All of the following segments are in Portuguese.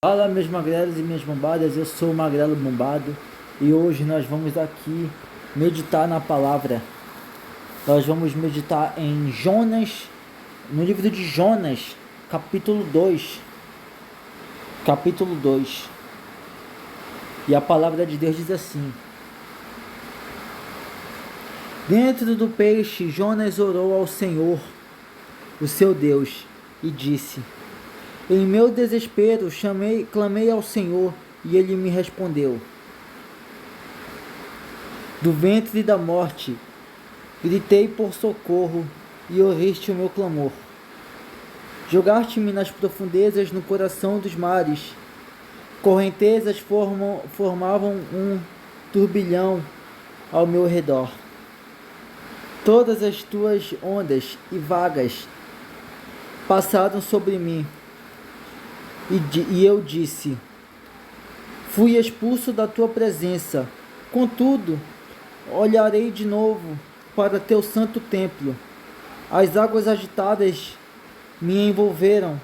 Fala, meus magrelos e minhas bombadas, eu sou o Magrelo Bombado e hoje nós vamos aqui meditar na palavra. Nós vamos meditar em Jonas, no livro de Jonas, capítulo 2. Capítulo 2. E a palavra de Deus diz assim: Dentro do peixe, Jonas orou ao Senhor, o seu Deus, e disse: Em meu desespero, clamei ao Senhor, e ele me respondeu. Do ventre da morte, gritei por socorro, e ouviste o meu clamor. Jogaste-me nas profundezas, no coração dos mares. Correntezas formavam um turbilhão ao meu redor. Todas as tuas ondas e vagas passaram sobre mim. E eu disse: Fui expulso da tua presença. Contudo, olharei de novo para teu santo templo. As águas agitadas me envolveram,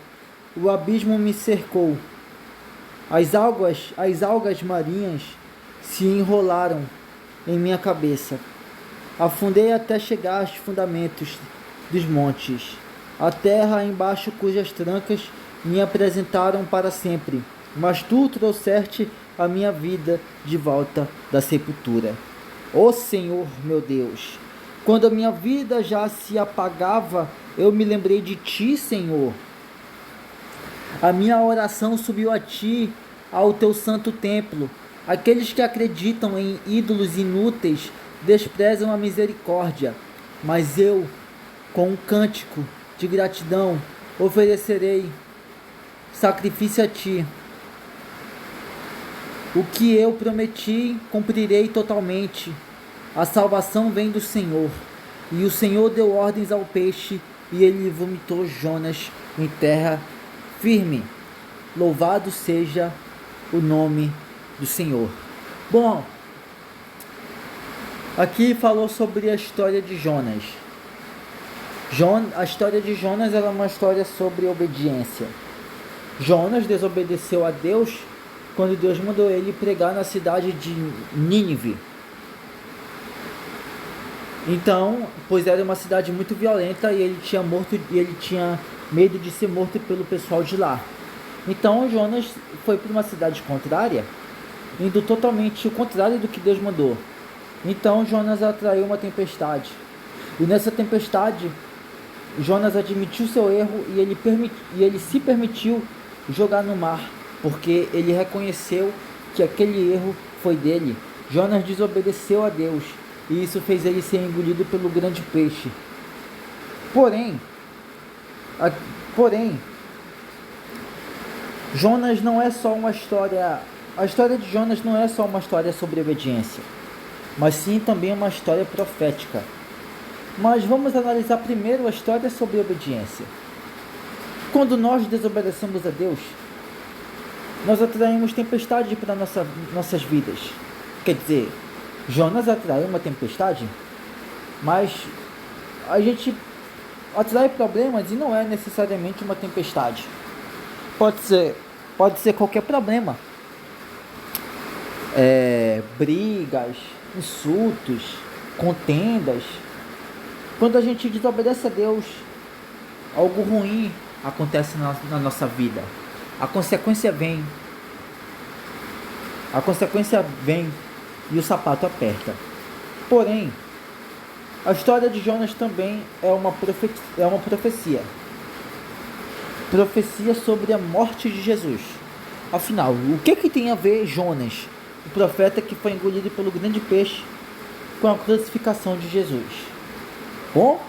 o abismo me cercou. As algas marinhas se enrolaram em minha cabeça. Afundei até chegar aos fundamentos dos montes, a terra embaixo cujas trancas me apresentaram para sempre, mas tu trouxeste a minha vida de volta da sepultura. Ó Senhor meu Deus, quando a minha vida já se apagava, eu me lembrei de ti, Senhor. A minha oração subiu a ti, ao teu santo templo. Aqueles que acreditam em ídolos inúteis desprezam a misericórdia, mas eu, com um cântico de gratidão, oferecerei sacrifício a ti. O que eu prometi, cumprirei totalmente. A salvação vem do Senhor. E o Senhor deu ordens ao peixe, e ele vomitou Jonas em terra firme. Louvado seja o nome do Senhor. Bom, aqui falou sobre a história de Jonas. A história de Jonas era uma história sobre obediência. Jonas desobedeceu a Deus quando Deus mandou ele pregar na cidade de Nínive. Então, pois era uma cidade muito violenta e ele tinha medo de ser morto pelo pessoal de lá. Então Jonas foi para uma cidade contrária, indo totalmente o contrário do que Deus mandou. Então Jonas atraiu uma tempestade. E nessa tempestade, Jonas admitiu seu erro e ele se permitiu jogar no mar, porque ele reconheceu que aquele erro foi dele. Jonas desobedeceu a Deus e isso fez ele ser engolido pelo grande peixe. Porém, Jonas não é só uma história. A história de Jonas não é só uma história sobre obediência, mas sim também uma história profética. Mas vamos analisar primeiro a história sobre obediência. Quando nós desobedecemos a Deus, nós atraímos tempestade para nossas vidas. Quer dizer, Jonas atraiu uma tempestade, mas a gente atrai problemas e não é necessariamente uma tempestade. Pode ser qualquer problema. Brigas, insultos, contendas. Quando a gente desobedece a Deus, algo ruim acontece na nossa vida. A consequência vem e o sapato aperta. Porém, a história de Jonas também é uma profecia. Profecia sobre a morte de Jesus. Afinal, o que tem a ver Jonas, o profeta que foi engolido pelo grande peixe, com a crucificação de Jesus? Bom,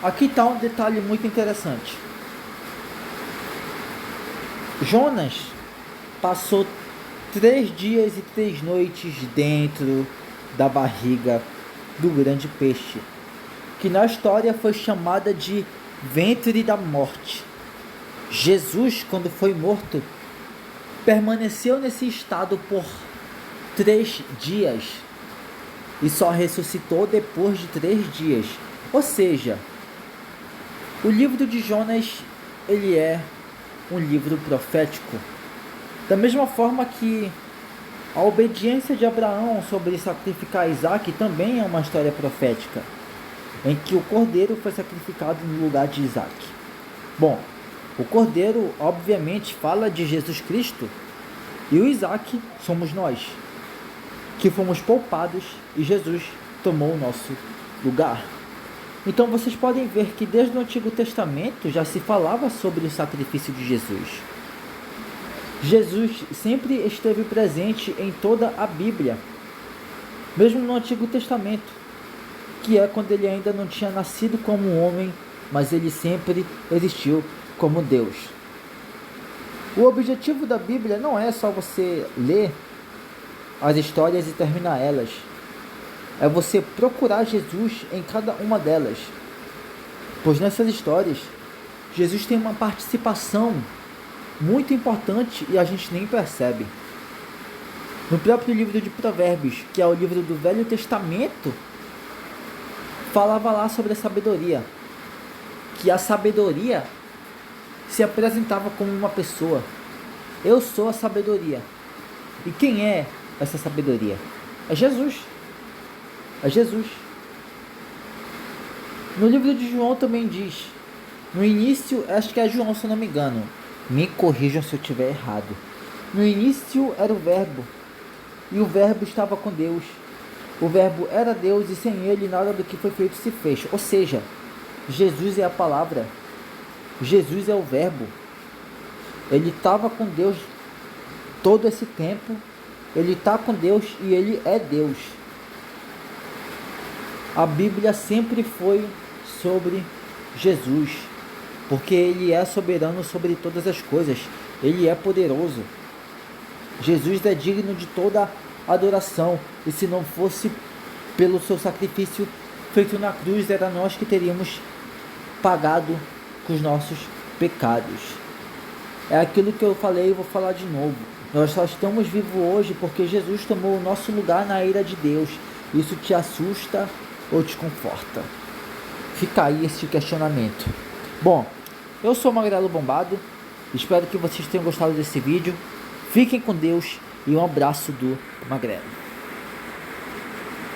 aqui está um detalhe muito interessante. Jonas passou 3 dias e 3 noites dentro da barriga do grande peixe, que na história foi chamada de ventre da morte. Jesus, quando foi morto, permaneceu nesse estado por 3 dias e só ressuscitou depois de 3 dias. Ou seja, o livro de Jonas, ele é um livro profético. Da mesma forma que a obediência de Abraão sobre sacrificar Isaac também é uma história profética, em que o cordeiro foi sacrificado no lugar de Isaac. Bom, o cordeiro obviamente fala de Jesus Cristo, e o Isaac somos nós, que fomos poupados e Jesus tomou o nosso lugar. Então vocês podem ver que desde o Antigo Testamento já se falava sobre o sacrifício de Jesus. Jesus sempre esteve presente em toda a Bíblia, mesmo no Antigo Testamento, que é quando ele ainda não tinha nascido como homem, mas ele sempre existiu como Deus. O objetivo da Bíblia não é só você ler as histórias e terminar elas. É você procurar Jesus em cada uma delas. Pois nessas histórias, Jesus tem uma participação muito importante e a gente nem percebe. No próprio livro de Provérbios, que é o livro do Velho Testamento, falava lá sobre a sabedoria. Que a sabedoria se apresentava como uma pessoa. Eu sou a sabedoria. E quem é essa sabedoria? É Jesus. É Jesus. No livro de João também diz, no início, acho que é João se eu não me engano, me corrijam se eu estiver errado. No início era o verbo, e o verbo estava com Deus. O verbo era Deus e sem ele nada do que foi feito se fez. Ou seja, Jesus é a palavra. Jesus é o verbo. Ele estava com Deus todo esse tempo. Ele está com Deus e ele é Deus. A Bíblia sempre foi sobre Jesus, porque ele é soberano sobre todas as coisas. Ele é poderoso. Jesus é digno de toda adoração. E se não fosse pelo seu sacrifício feito na cruz, era nós que teríamos pagado com os nossos pecados. É aquilo que eu falei e vou falar de novo. Nós só estamos vivos hoje porque Jesus tomou o nosso lugar na ira de Deus. Isso te assusta ou te conforta? Fica aí esse questionamento. Bom, eu sou o Magrelo Bombado. Espero que vocês tenham gostado desse vídeo. Fiquem com Deus e um abraço do Magrelo.